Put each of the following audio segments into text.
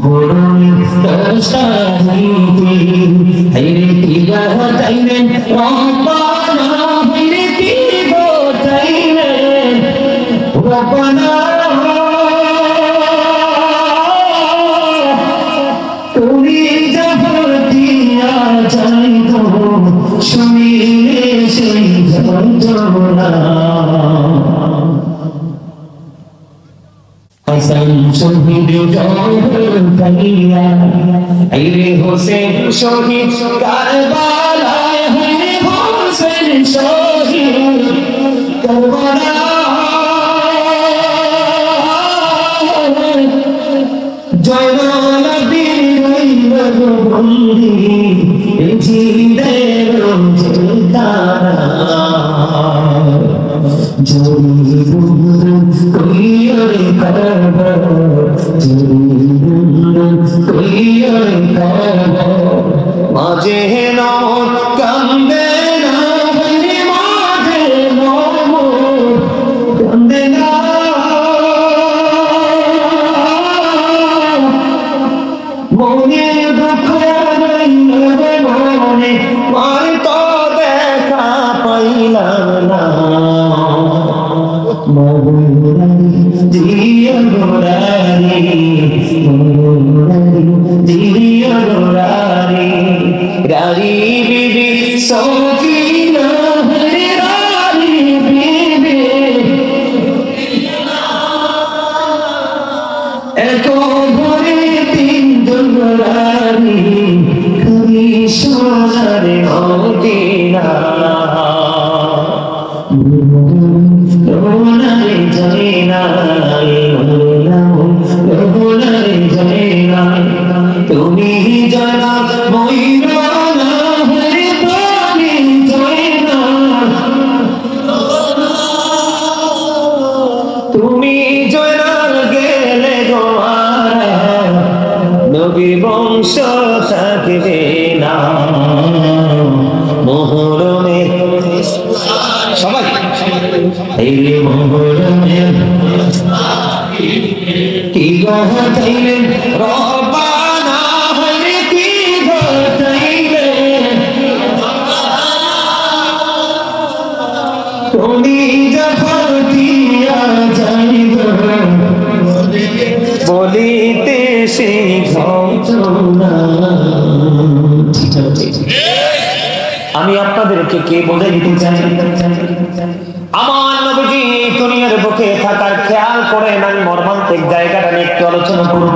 মরণে দশাইতে হাইরে কি গাইলেন রব্বানা হাইরে কি গাইলেন রব্বানা তুমি যখন দিয়া যাইতো শুনিলে সেই যন্ত্রণা হাসান শহীদ জহর কালিয়া আইরে হোসেন শহীদ কারবালায় হাইরে হোসেন শহীদ কারবালায় জয়নালাদিন রইল বন্দি জিদের জেলখানা জরি বুলবুল কইরে করব জরি বুলবুল কইরে করব মাঝে নমন কান্দে না বলি মাঝে নমন কান্দে না মনে দুঃখ মনে মার তো দেখা পাইলাম না মহুরারি জিয়া গোরারি মহুরারি জিয়া গোরারি রারি বিবি সৌকিনা হরে রারি বিবি একো ঘরে তিনজন রারি কবি সোনারে মদিনা রোনারে জয়না রোনারে জয়না তুমি জয়না ময়ূরানা হরে তুমি জয়না তুমি জয়না গেলে গোয়ারা নবী বংশ থাকবে না মোহরমে সবাই এই মোহরমে কি গাইলেন রব্বানা হইরে কি গাইলেন তুমি যখন দিয়া যাইব বলিতে সেই ঘটনা আমি আপনাদেরকে কে বোঝাই দিতে চাই আমার নবীজি দুনিয়ার বুকে থাকার খেয়াল করেন আমি মর্মান্তিক জায়গাটা নিয়ে একটু আলোচনা করব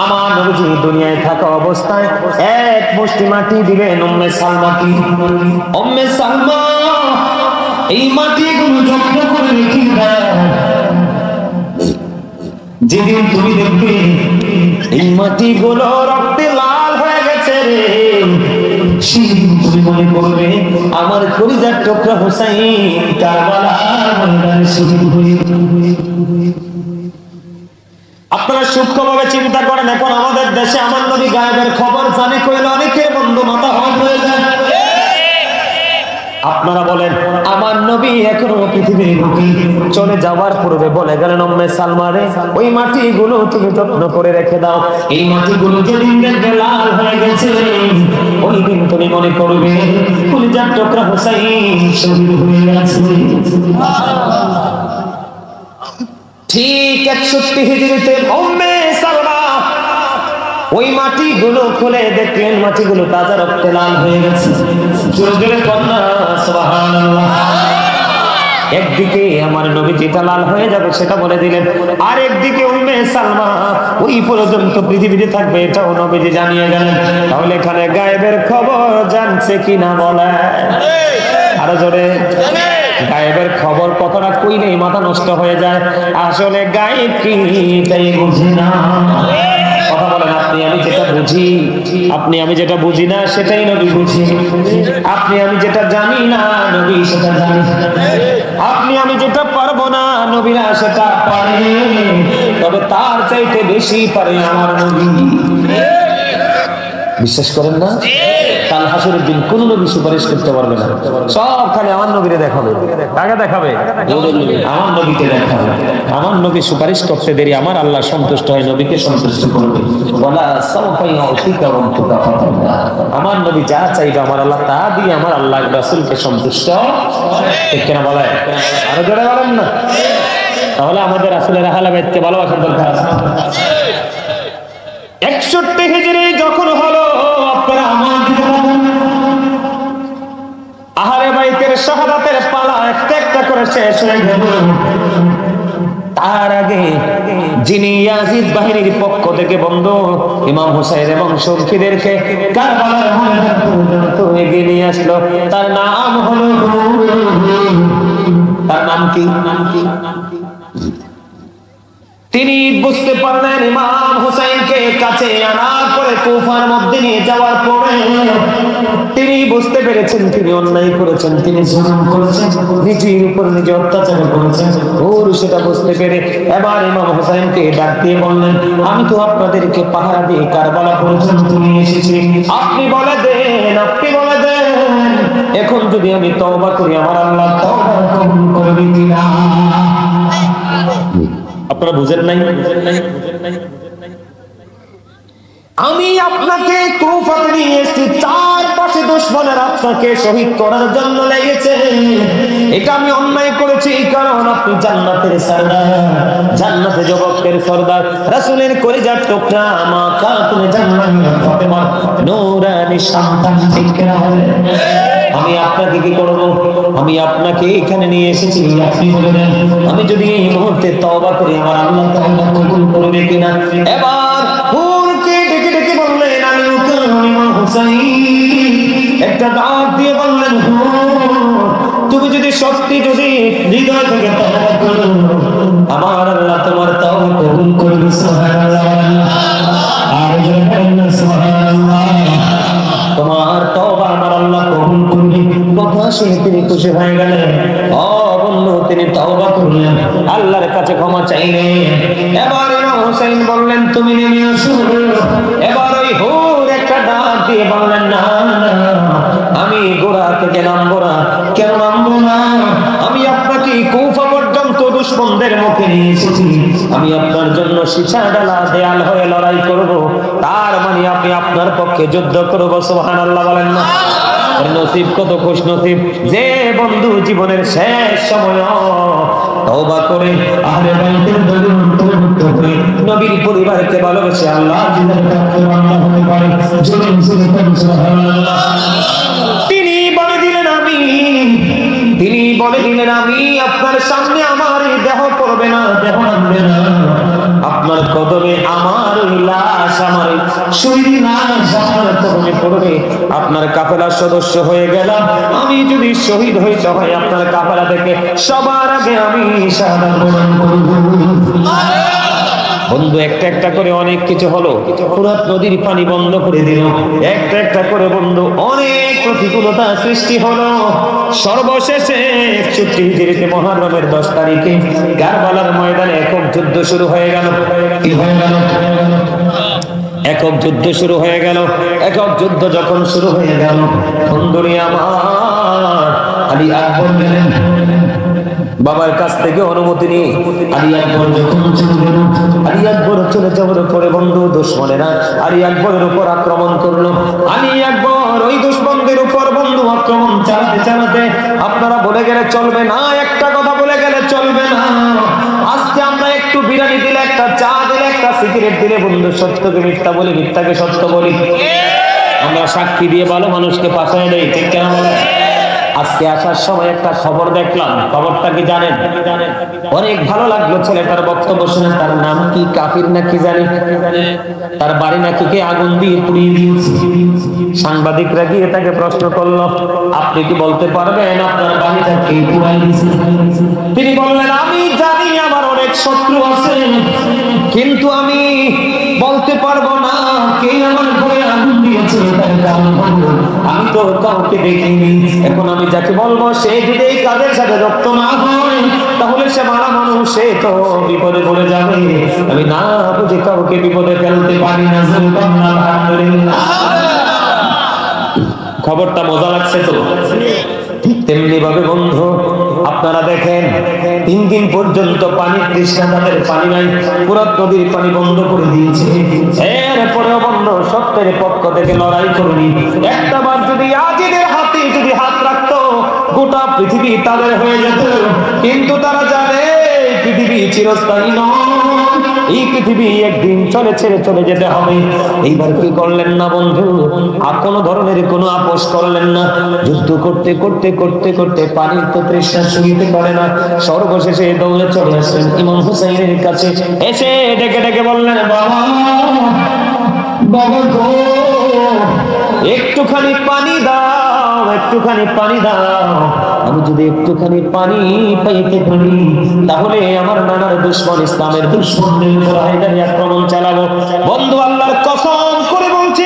আমার নবীজি দুনিয়ায় থাকা অবস্থায় এক মুষ্টি মাটি দিবেন উম্মে সালমাকে উম্মে সালমা এই মাটিগুলো যত্ন করে রেখে দাও যেদিন তুমি দেখবে এই মাটিগুলো রক্তে লাল হয়ে গেছে রে সেদিন তুমি মনে করবে আমার কলিজার টুকরা হুসাইন কারবালার ময়দানে শহীদ হয়ে। আপনারা সূক্ষ্মভাবে চিন্তা করেন এখন আমাদের দেশে আমার নবী গায়েবের খবর জানে কইলে অনেকের বন্ধু মাথা হট হয়ে যায়। আপনারা বলেন আমার নবী এখনো পৃথিবীর বুকে চলে যাওয়ার পূর্বে বলে গেলেন উম্মে সালমারে ওই মাটিগুলো তুমি যত্ন করে রেখে দাও এই মাটিগুলো যেদিন দেখবে লাল হয়ে গেছে ওই দিন তুমি মনে করবে কলিজার টুকরা হুসাইন শহীদ হয়ে গেছে। ঠিক 61 হিজরিতে উম্মে সালমা ওই মাটিগুলো খুলে দেখলেন মাটিগুলো তাজা রক্তে লাল হয়ে গেছে। জোরে জোরে কন্যা সুবহানাল্লাহ। একদিকে আমার নবী যেটা লাল হয়ে যাবে সেটা বলে দিলেন আর একদিকে উম্মে সালমা ওই পর্যন্ত পৃথিবীতে থাকবে এটাও নবীজি জানিয়ে গেলেন। তাহলে এখানে গায়েবের খবর জানছে কিনা বলে আরো জোরে গায়েবের খবর কথাটা কইলেই মাথা নষ্ট হয়ে যায়। আসলে গায়েব কি তাই বুঝি না। কথা বলেন আপনি আমি যেটা বুঝি আপনি আমি যেটা বুঝি না সেটাই নবী বুঝি। আপনি আমি যেটা জানি না নবী সেটা জানি। আপনি আমি যেটা পারবো না নবীরা সেটা পারে তবে তার চাইতে বেশি পারে আমার নবী। বিশ্বাস করেন না? তার কাল হাসরের দিন কোন নবী সুপারিশ করতে পারবে না, সব খালি আমার নবীরে দেখাবে। কাকে দেখাবে? আমার নবীকে দেখাবে। আমার নবী সুপারিশ করতে দেরি আমার আল্লাহ সন্তুষ্ট হয়, নবীকে সন্তুষ্ট করবে। ওয়ালা সাওফা ইউতিকা রাব্বুকা ফাতারদা। আমার নবী যা চাইবে আমার আল্লাহ তা দিয়ে আমার আল্লাহ রাসূলকে সন্তুষ্ট ঠিক কিনা বলে? আরো জোরে বলেন না। তাহলে আমাদের রাসূলের আহলে বাইতকে ভালোবাসার দরকার আছে। 61 হিজরি যখন হলো, আপনারা আমার দিকে তাকান, আহলে বাইতের শাহাদাতের পালা একটা একটা করে শেষ হয়ে গেল। তার আগে যিনি ইয়াজিদ বাহিনীর পক্ষ থেকে বন্ধু ইমাম হুসাইন এবং সঙ্গীদেরকে কারবালার ময়দান পর্যন্ত এগিয়ে নিয়ে আসলো, তার নাম হলো, তার নাম কি? তিনি বুঝতে পারলেন ইমাম হুসাইনকে কাছে আনার পরে কুফার মধ্যে নিয়ে যাওয়ার পরে তিনি বুঝতে পেরেছেন তিনি অন্যায় করেছেন, তিনি জুলুম করেছেন, নিজের উপর নিজে অত্যাচার করেছেন। ওর সেটা বুঝতে পেরে এবার ইমাম হুসাইনকে ডাক দিয়ে বললেন, আমি তো আপনাদেরকে পাহারা দিয়ে কারবালা পর্যন্ত নিয়ে এসেছি, আপনি বলে দেন, আপনি বলে দেন এখন যদি আমি তওবা করি আমার আল্লাহ তওবা কবুল করবে কিনা? আপনারা বুঝেন নাই? আমি আপনাকে কুফাতে নিয়ে এসেছি, চারপাশে দুশমনের আপনাকে শহীদ করার জন্য লেগেছে। এটা আমি অন্যায় করেছি কারণ আপনি জান্নাতের সরদার, জান্নাতে জগতের সরদার, রাসূলের কলিজার টুকরা মা খাতুনে জান্নাত ফাতেমা নূরানী সন্তান ঠিক না হলে আমি আপনাকে কি করব? আমি আপনাকে এখানে নিয়ে এসেছি, আপনি বলে দেন আমি যদি এই মুহূর্তে তওবা করি আমার আল্লাহ তওবা কবুল করবে কিনা? এবার হুরকে ডেকে ডেকে বললেন, আমি ইমাম হুসাইন একটা ডাক দিয়ে বললেন, তুমি যদি সত্যি যদি হৃদয় থেকে তওবা করো আমার আল্লাহ তোমার তওবা কবুল করবে। সুবহানাল্লাহ, আর জোরে সুবহানাল্লাহ, তোমার তওবা আমার আল্লাহ কবুল করবে। কথা শুনে তিনি খুশি হয়ে গেলেন। ও বন্ধু, তিনি তওবা করলেন, আল্লাহর কাছে ক্ষমা চাইলেন। এবার ইমাম হুসাইন বললেন, তুমি নেমে আসো। এবার ওই হুর একটা ডাক দিয়ে বললেন, না আমি গোড়া থেকে নামবো না। কেন নামবো না? আমি আপনাকে কুফা পর্যন্ত দুশমনদের মুখে নিয়ে এসেছি, আমি আপনার জন্য সীসা ডালা দেয়াল হয়ে লড়াই করব, তার মানে আপনি আপনার পক্ষে যুদ্ধ করবো। সুবহানাল্লাহ বলেন না? নসিব কত খুশ নসিব যে বন্ধু জীবনের শেষ সময় তওবা করে আহলে বাইতের দলের অন্তর্ভুক্ত হয়ে নবীর পরিবারকে ভালোবেসে আল্লাহ জিন্নাতের বান্দা হতে পারে। জোরে জোরে বলুন সুবহানাল্লাহ। তিনি বলে দিলেন, আমি আপনার সামনে আমার এই দেহ পড়বে না, দেহ নামবে না, আপনার কদমে আমার লাশ, আমার শরীর লাশ আপনার কদমে পড়বে। আপনার কাফেলার সদস্য হয়ে গেলাম, আমি যদি শহীদ হই তবে আপনার কাফেলা থেকে সবার আগে আমি শাহাদাত বরণ করব। বন্ধু, একটা একটা করে অনেক কিছু হলো। ফুরাত নদীর পানি বন্ধ করে দিল, একটা একটা করে বন্ধু অনেক প্রতিকূলতা সৃষ্টি হলো। সর্বশেষে 61 হিজরিতে মুহররমের 10 তারিখে কারবালার ময়দানে একক যুদ্ধ শুরু হয়ে গেল। কি হয়ে গেল? একক যুদ্ধ শুরু হয়ে গেল। একক যুদ্ধ যখন শুরু হয়ে গেল, বন্ধুরে আমার আলী আকবর গেলেন বাবার কাছ থেকে অনুমতি নিয়ে। আলী আকবর যখন চলে গেল, আলী আকবর চলে যাওয়ার পরে বন্ধু দুশমনেরা আলী আকবরের উপর আক্রমণ করলো। আলী আকবর ওই দুশমনদের উপর বন্ধু আক্রমণ চালাতে চালাতে, আপনারা বলে গেলে চলবে না, একটা কথা বলে গেলে চলবে না, আজকে আমরা একটু বিরিয়ানি দিলে, একটা চা দিলে, একটা সিগারেট দিলে বন্ধু সত্যকে মিথ্যা বলি, মিথ্যাকে সত্য বলি, আমরা সাক্ষী দিয়ে ভালো মানুষকে পাঠায় দেই, ঠিক কেন বলে? আজকে আসার সময় একটা খবর দেখলাম, খবরটা কি জানেন? অনেক ভালো লাগলো ছেলেটার বক্তব্য শুনে। তার নাম কি কাফির নাকি জানি, তার বাড়ি নাকি কে আগুন দিয়ে পুড়িয়ে দিয়েছে। সাংবাদিকরা গিয়ে তাকে প্রশ্ন করলো, আপনি কি বলতে পারবেন আপনার বাড়িটা কে পুড়াই দিয়েছে? তিনি বললেন, আমি জানি আমার অনেক শত্রু আছে, কিন্তু আমি বলতে পারবো না কে আমার ঘরে আগুন দিয়েছে। আমি তো কাউকে দেখিনি। এখন আমি যাকে বলবো সে যদি এই কাজের সাথে যুক্ত না হয় তাহলে সে মারা মানুষ, সে তো বিপদে পড়ে যাবে। আমি না বুঝে কাউকে বিপদে ফেলতে পারি না। খবরটা মজা লাগছে তো? ঠিক তেমনি ভাবে বন্ধু আপনারা দেখেন 3 দিন পর্যন্ত পানির তৃষ্ণা, তাদের পানি নাই, পুরো নদীর পানি বন্ধ করে দিয়েছে। এরপরেও বন্ধ সত্যের পক্ষ থেকে লড়াই করনি। একটা বার যদি আজিদের হাতে যদি হাত রাখতো গোটা পৃথিবী তাদের হয়ে যেত। কিন্তু তারা জানে পৃথিবী চিরস্থায়ী নয়, এই পৃথিবী একদিন ছেড়ে চলে যেতে হবে। এইবার কি করলেন না বন্ধু? আর কোন ধরনের কোনো আপোষ করলেন না। যুদ্ধ করতে করতে করতে করতে পানির তো তৃষ্ণা শুইতে পারে না। সর্বশেষে দৌড়ে চলে আসলেন ইমাম হুসাইনের কাছে। এসে ডেকে ডেকে বললেন, বাবা বাবা গো, একটুখানি পানি দাও, একটুখানি পানি দাও। আমি যদি একটুখানি পানি পাইতে পারি তাহলে আমার নানার দুশমন, ইসলামের দুশমনদের উপর হায়দারি আক্রমণ চালাবো। বন্ধু আল্লাহর কসম করে বলছি,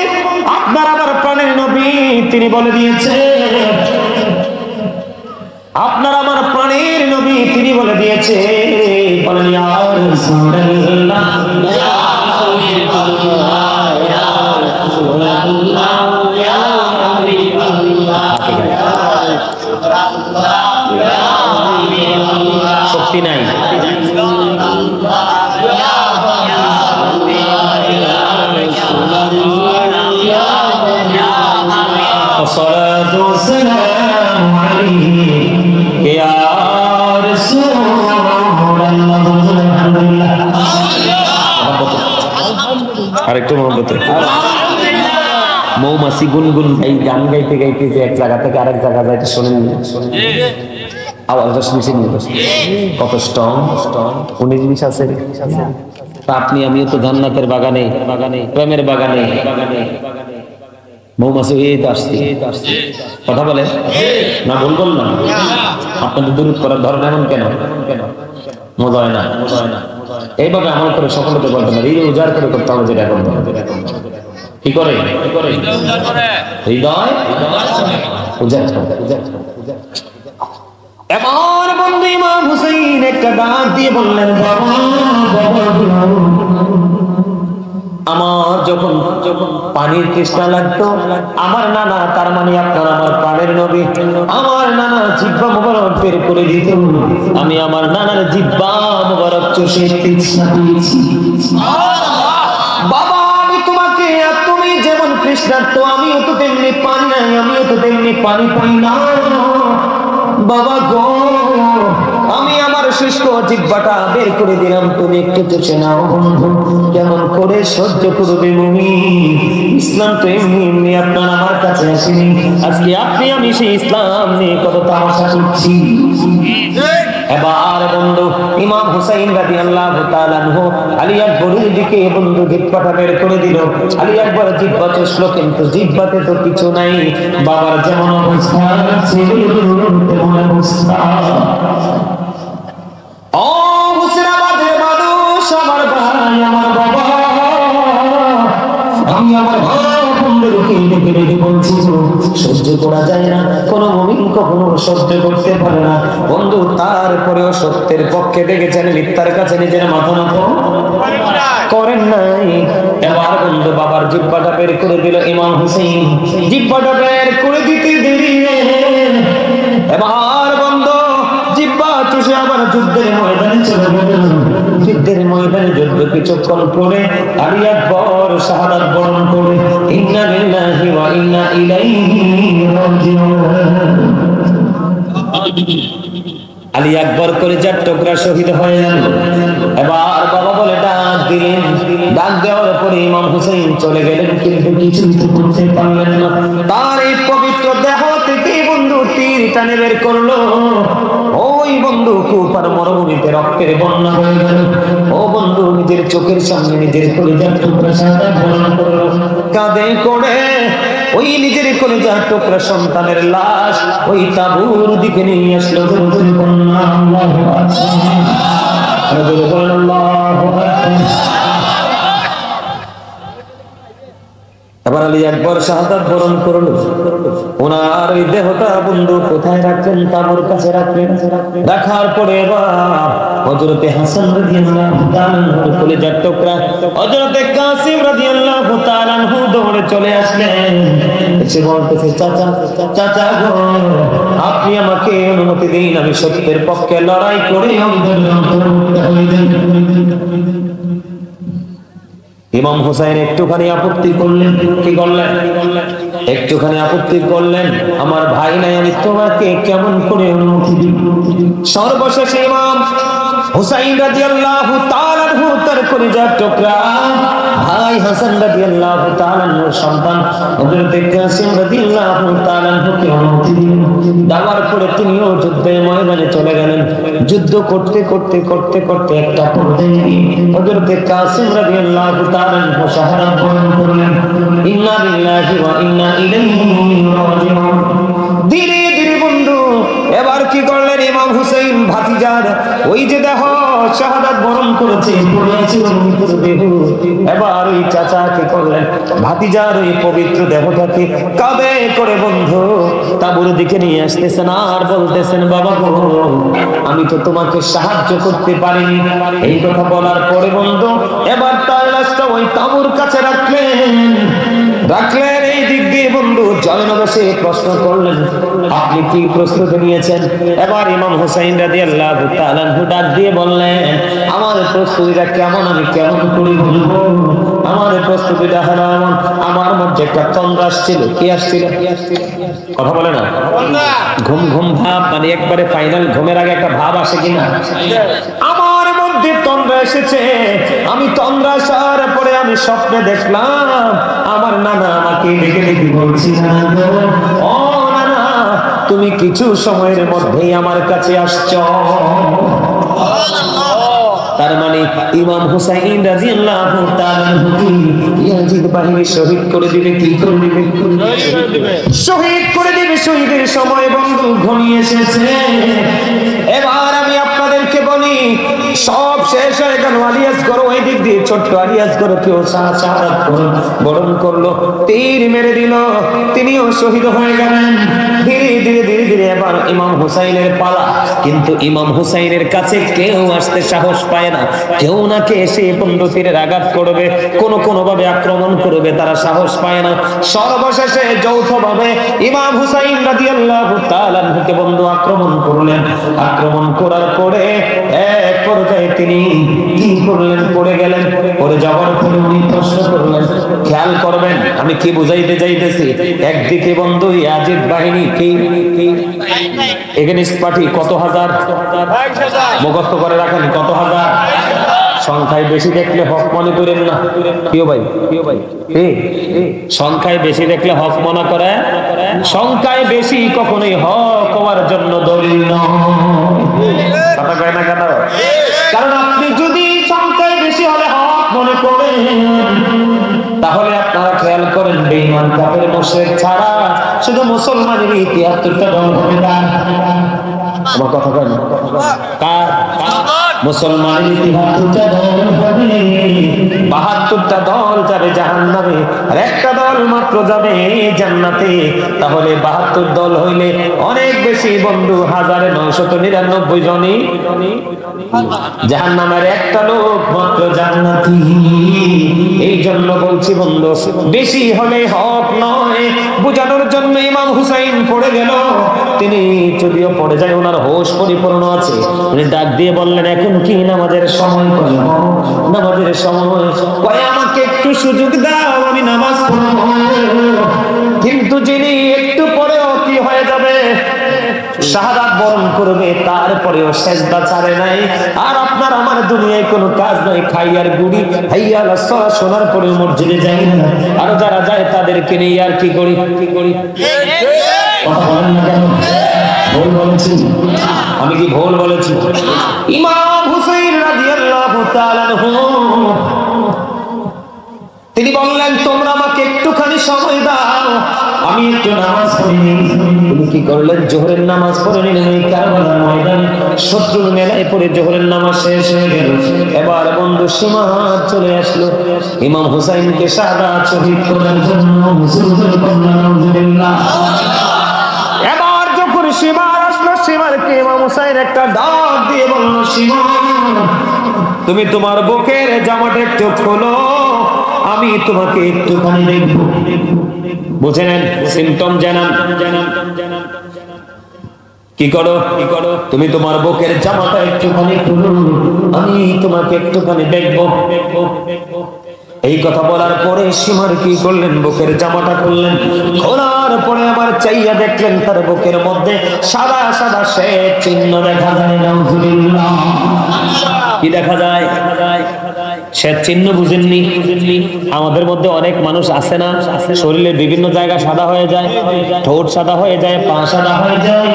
আপনার আমার প্রাণের নবী তিনি বলে দিয়েছে, আপনার আমার প্রাণের নবী তিনি বলে দিয়েছে, বলেন ইয়া রাসূলুল্লাহ, ইয়া হাবিবাল্লাহ, ইয়া রাসূলুল্লাহ, ইয়া হাবিবাল্লাহ, শক্তি নাই। আরেকটু মহব্বতে মৌমাছি গুনগুন গাই গান গাইতে গাইতে যে এক জায়গা থেকে আরেক জায়গা যাইতে শোনেন, আওয়াজটা শুনছেন কত স্ট্রং স্ট্রং 19-20 আছে। আপনি আমিও তো জান্নাতের বাগানে বাগানে প্রেমের বাগানে বাগানে মৌমাছি হয়ে তো আসছি। কথা বলে না, বলবেন না? আপনাদের দূরত করার ধরন এমন কেন? মজা হয় না, মজা হয় না। এইভাবে আমল করে সফলতা বলতে না, হৃদয় উজাড় করে করতে হবে। যেটা এখন কি করে হৃদয় উজাড় করে। এমন বন্ধু ইমাম হুসাইন একটা ডাক দিয়ে বললেন, বাবা আমার যখন যখন পানির তৃষ্ণা লাগতো, আমার নানা, তার মানে আপনার আমার প্রাণের নবী, আমার নানা জিহ্বা মুবারক বের করে দিত। আমি আমার নানার জিহ্বা মুবারক চষে তৃষ্ণা পেয়েছি। বাবা আমি তোমাকে, তুমি যেমন তৃষ্ণার্ত আমিও তো তেমনি পানি নাই, আমিও তো তেমনি পানি পাই না। বাবা গো, আমি আমার শুষ্ক জিহ্বাটা বের করে দিলাম, তুমি একটু চষে নাও। বন্ধু কেমন করে সহ্য করবে মুমিন? ইসলাম তো এমনি এমনি আপনার আমার কাছে আসেনি। আজকে আপনি আমি সেই ইসলাম নিয়ে কত তামাশা করছি। এবার বন্ধু ইমাম হুসাইন রাদিয়াল্লাহু তাআলা আনহু আলী আকবরের দিকে বন্ধু জিহ্বাটা বের করে দিল। আলী আকবর জিহ্বা চষলো, কিন্তু জিহ্বাতে তো কিছু নাই। বাবার যেমন অবস্থা ছিল তেমন অবস্থা। ও মুর্শিদাবাদের মানুষ, আমার ভাই, আমার বাবা, আমি আমার বন্ধুকে ডেকে ডেকে বলছি, সহ্য করা যায় না, কোন মুমিন কখনো সহ্য করতে পারে না। বন্ধু তারপরেও সত্যের পক্ষে দেখেছেন, মিথ্যার কাছে নিজের মাথা নত করেন নাই। এবার বন্ধু বাবার জিহ্বাটা বের করে দিল ইমাম হুসাইন। জিহ্বাটা বের করে দিতে দেরি, এবার বন্ধু জিহ্বা চষে আবার যুদ্ধের ময়দানে চলে গেল। যুদ্ধের ময়দানে যুদ্ধ কিছুক্ষণ পরে আলী আকবর শাহাদাত বরণ করে ইন্না লিল্লাহি ওয়া ইন্না ইলাইহি রাজিউন। আলী আকবর করে 4 টুকরা শহীদ হয়ে গেল। এবার বাবা বলে ডাক দিলেন, ডাক দেওয়ার পরে ইমাম হুসাইন চলে গেলেন, কিন্তু কিছুই তো করতে পারলেন না। তার এই পবিত্র দেহ থেকে বন্ধু তীর টানে বের করলো। ওই বন্ধু কুফার মরুভূমিতে রক্তের বন্যা হয়ে গেল। ও বন্ধু নিজের চোখের সামনে নিজের কলিজার টুকরা শাহাদাত বরণ করলো। কাঁধে করে ওই নিজের কলিজার টুকরা সন্তানের লাশ ওই তাঁবুর দিকে নিয়ে আসলো। আল্লাহু আকবার, আল্লাহু আকবার। এবার আলী আকবর শাহাদাত বরণ করলো। ওনার ওই দেহটা বন্ধু কোথায় রাখলেন? তাঁবুর কাছে রাখলেন। রাখার পরে এবার হযরতে হাসান রাদিয়াল্লাহু তাআলা আনহুর কলিজার টুকরা হযরতে কাসিম রাদিয়াল্লাহু তাআলা আনহু দৌড়ে চলে আসলেন। এসে বলতেছে, চাচা চাচা গো, আপনি আমাকে অনুমতি দিন, আমি সত্যের পক্ষে লড়াই করে ইমাম হুসাইন একটুখানি আপত্তি করলেন। কি করলেন? একটুখানি আপত্তি করলেন, আমার ভাই নাই, আমি তোমাকে কেমন করে অনুমতি দিব? সর্বশেষে ইমাম হুসাইন রাদিয়াল্লাহু তাআলা আনহু তার কলিজার টুকরা ভাই হাসান রাদিয়াল্লাহু তাআলা আনহুর সন্তান হযরত কাসিম রাদিয়াল্লাহু তাআলা আনহুকে অনুমতি দিলেন। দেওয়ার পরে তিনিও যুদ্ধের ময়দানে চলে গেলেন। যুদ্ধ করতে করতে করতে করতে একটা পর্যায়ে হযরত কাসিম রাদিয়াল্লাহু তাআলা আনহু শাহাদাত বরণ করলেন। ইন্না লিল্লাহি ওয়া ইন্না ইলাইহি রাজিউন। ধীরে ধীরে বন্ধু এবার কি করলেন ইমাম হুসাইন ভাতিজার ওই যে দেহ শাহাদাত বরণ করেছে পড়েছিল মৃত্যুর দেহ, এবার ওই চাচা কি করলেন ভাতিজার ওই পবিত্র দেহটাকে কাঁধে করে বন্ধু তাঁবুর দিকে নিয়ে আসতেছেন আর বলতেছেন, বাবা গো, আমি তো তোমাকে সাহায্য করতে পারিনি। এই কথা বলার পরে বন্ধু এবার তার লাশটা ওই তাঁবুর কাছে রাখলেন। এই দিক দিয়ে বন্ধু জয়নবাসে প্রশ্ন করলেন, আপনি কি প্রস্তুতি নিয়েছেন? এবার ইমাম হুসাইন রাদিয়াল্লাহু তাআলা আনহু ডাক দিয়ে বললেন, আমার প্রস্তুতিটা কেমন আমি কেমন করে বলবো? আমার প্রস্তুতিটা হলো এমন, আমার মধ্যে একটা তন্দ্রা আসছিল। কি আসছিল? কথা বলে না, ঘুম ঘুম ভাব, মানে একবারে ফাইনাল ঘুমের আগে একটা ভাব আসে কিনা? আমার মধ্যে তন্দ্রা এসেছে। আমি তন্দ্রা আসার পরে আমি স্বপ্নে দেখলাম আমার নানা আমাকে ডেকে ডেকে বলছি, ও নানা, তুমি কিছু সময়ের মধ্যেই আমার কাছে আসছো। তার মানে ইমাম হুসাইন রাদিয়াল্লাহু তাআলা আনহু ইয়াজিদ বাহিনী শহীদ করে দিবে। কি করে দিবে? শহীদ করে দিবে। শহীদের সময় বন্ধু ঘনিয়ে এসেছে। এবার আমি আপনাদেরকে বলি, সব শেষ হয়ে গেল। আলিয়াসগড় ওই দিক দিয়ে ছোট্ট আলিয়াসগড় কেউ শাহাদাত বরণ করলো, তীর মেরে দিল, তিনিও শহীদ হয়ে গেলেন। ধীরে ধীরে ধীরে ধীরে এবার ইমাম হুসাইনের পালা। কিন্তু ইমাম হুসাইনের কাছে কেউ আসতে সাহস পায় না। কেউ নাকি এসে বন্ধু তীরের আঘাত করবে, কোন ভাবে আক্রমণ করবে, তারা সাহস পায় না। সর্বশেষে যৌথভাবে ইমাম হুসাইন রাদিয়াল্লাহু তাআলা আনহুকে বন্ধু আক্রমণ করলেন। আক্রমণ করার পরে এক পর্যায়ে তিনি কি করলেন? পড়ে গেলেন। পড়ে যাওয়ার পরে উনি প্রশ্ন করলেন, খেয়াল করবেন আমি কি বুঝাইতে চাইতেছি। একদিকে বন্ধু ইয়াজিদ বাহিনী কি এগেনিস্ট পার্টি কত হাজার, মুখস্থ করে রাখেন, কত হাজার। সংখ্যায় বেশি দেখলে হক মনে করেন না। কেউ ভাই সংখ্যায় বেশি দেখলে হক মনে করে। সংখ্যায় বেশি কখনোই হক হওয়ার জন্য দলিল নয়। কথা কয় না কেন? কারণ আপনি যদি সংখ্যায় বেশি হলে হক মনে করেন, তাহলে আপনারা খেয়াল করেন বেঈমান কাফের মুশরিক ছাড়া শুধু মুসলমানের ৭৩টা দল হবে না। আমার কথা কয় না? কার? মুসলমানের ৭৩টা দল হবে, ৭২টা দল যাবে জাহান্নামে, আর একটা দল মাত্র যাবে জান্নাতে। তাহলে ৭২ দল হইলে অনেক বেশি বন্ধু, ১৯৯৯ জনই জাহান্নামের, একটা লোক মাত্র জান্নাতি। এই জন্য বলছি বন্ধু, বেশি হলে হক নয়। বোঝানোর জন্য ইমাম হুসাইন পড়ে গেল। তিনি যদিও পড়ে যায়, ওনার হোশ পরিপূর্ণ আছে। উনি ডাক দিয়ে বললেন, এখন কি নামাজের সময়? নামাজের সময় কয়, আমাকে একটু সুযোগ দাও, আমি নামাজ পড়ব। কিন্তু যিনি একটু পরেও কি হয়ে যাবে, শাহাদাত বরণ করবে, তারপরেও সেজদা ছাড়ে নাই। আর আপনার আমার দুনিয়ায় কোনো কাজ নাই, খাইয়ার গুড়ি হাইয়া আলাস সালাহ শোনার পরে মসজিদে যাই না। আর যারা যায় তাদেরকে নিয়ে আর কি করি? কথা বলেন না কেন? ভুল বলেছি? আমি কি ভুল বলেছি? ইমাম হুসাইন রাদিয়াল্লাহু তাআলা আনহু তিনি বললেন, তোমরা আমাকে একটুখানি সময় দাও, আমি একটু নামাজ পড়ি। তিনি কি করলেন? জোহরের নামাজ পড়ে নিলেন। ওই কারবালার ময়দানে শত্রুর মেলায় পড়ে জোহরের নামাজ শেষ হয়ে গেল। এবার বন্ধু সীমাত চলে আসলো। ইমাম হুসাইনকে শাহাদাত শহীদ করার জন্য এবার যখন সীমার আসলো, সীমারকে ইমাম হুসাইন একটা ডাক দিয়ে বলল, সীমা, তুমি তোমার বুকের জামাটা একটু খোলো, আমি তোমাকে একটুখানি দেখবো। বুঝে নেন, সিমটম জানান। কি করো, তুমি তোমার বুকের জামাটা একটুখানি খুলো, আমি তোমাকে একটুখানি দেখবো। এই কথা বলার পরে সীমার কি করলেন, বুকের জামাটা খুললেন। খোলার পরে আবার চাইয়া দেখলেন তার বুকের মধ্যে সাদা সাদা শ্বেত চিহ্ন দেখা যায়। নাউজুবিল্লাহ। কি দেখা যায়? শ্বেত চিহ্ন বুঝেননি? আমাদের মধ্যে অনেক মানুষ আছে না, শরীরের বিভিন্ন জায়গা সাদা হয়ে যায়, ঠোঁট সাদা হয়ে যায়, পা সাদা হয়ে যায়,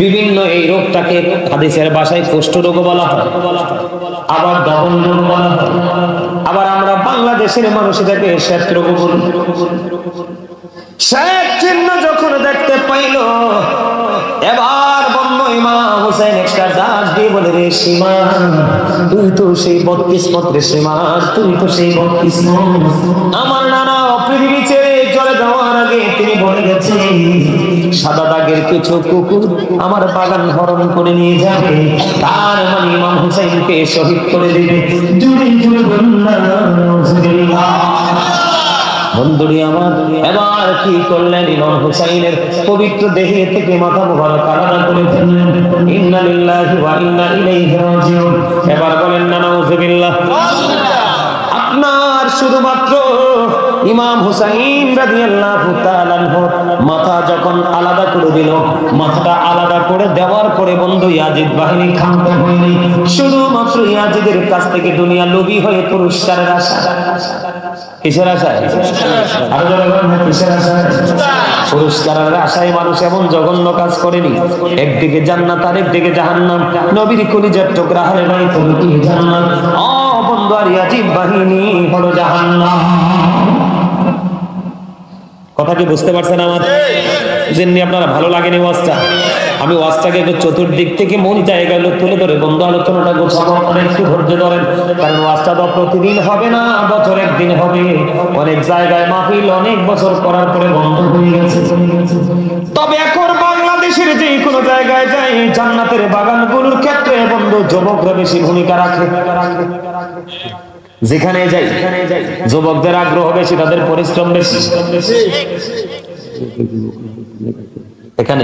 বিভিন্ন এই রোগটাকে হাদিসের ভাষায় কুষ্ঠ রোগ বলা হয়, আবার দহন রোগ বলা হয়, আবার আমরা বাংলাদেশের মানুষ এটাকে শ্বেত রোগ বলি। শ্বেত চিহ্ন যখন দেখতে পাইল, এবার বন্ধ ইমাম হোসেন একটা ডাক দিয়ে বলে, রে সীমা, তুই তো সেই 32 পত্রে সীমা, তুই তো সেই 32। আমার নানা পৃথিবী ছেড়ে চলে যাওয়ার আগে তিনি বলে গেছে, সাদা দাগের কিছু কুকুর আমার বাগান হরণ করে নিয়ে যাবে, তার মানে ইমাম হুসাইনকে শহীদ করে দেবে। জুড়ে জুড়ে বন্ধুরি আমার, এবার কি করলেন, ইমাম হুসাইনের পবিত্র দেহে থেকে মাথা মোবারক আলাদা করে ফেললেন। ইন্না লিল্লাহি ওয়া ইন্না ইলাইহি রাজিউন। এবার বলেন না নাউযুবিল্লাহ। আপনার শুধুমাত্র ইমাম হুসাইন রাদিয়াল্লাহু তাআলা আনহু মাথা যখন আলাদা করে দিল, মাথাটা আলাদা করে দেওয়ার পরে বন্ধু ইয়াজিদ বাহিনী ক্ষান্ত হয়নি। শুধুমাত্র ইয়াজিদের কাছ থেকে দুনিয়া লোভী হয়ে পুরস্কারের আশা। কিসের আশায়? আরো যারা বলেন না কিসের আশায়? পুরস্কারের আশায় মানুষ এমন জঘন্য কাজ করেনি। একদিকে জান্নাত আর একদিকে জাহান্নাম। নবীর কলিজার টুকরা হলে নাই তো কি জান্নাত, ও বন্ধু আর ইয়াজিদ বাহিনী হলো জাহান্নাম। কথা কি বুঝতে পারছেন আমার? যেমনি আপনারা ভালো লাগেনি ওয়াজটা, আমি ওয়াজটাকে একটু চতুর্দিক থেকে মন জায়গায় তুলে ধরে বন্ধু আলোচনাটা গোছাবো। অনেক একটু ধৈর্য ধরেন, কারণ ওয়াজটা তো প্রতিদিন হবে না, বছর একদিন হবে। অনেক জায়গায় মাহফিল অনেক বছর করার পরে বন্ধ হয়ে গেছে। তবে এখন বাংলাদেশের যে কোনো জায়গায় যাই, জান্নাতের বাগানগুলোর ক্ষেত্রে বন্ধু যুবকরা বেশি ভূমিকা রাখে। যেখানে যাই যুবকদের আগ্রহ বেশি, তাদের পরিশ্রম বেশি। এখানে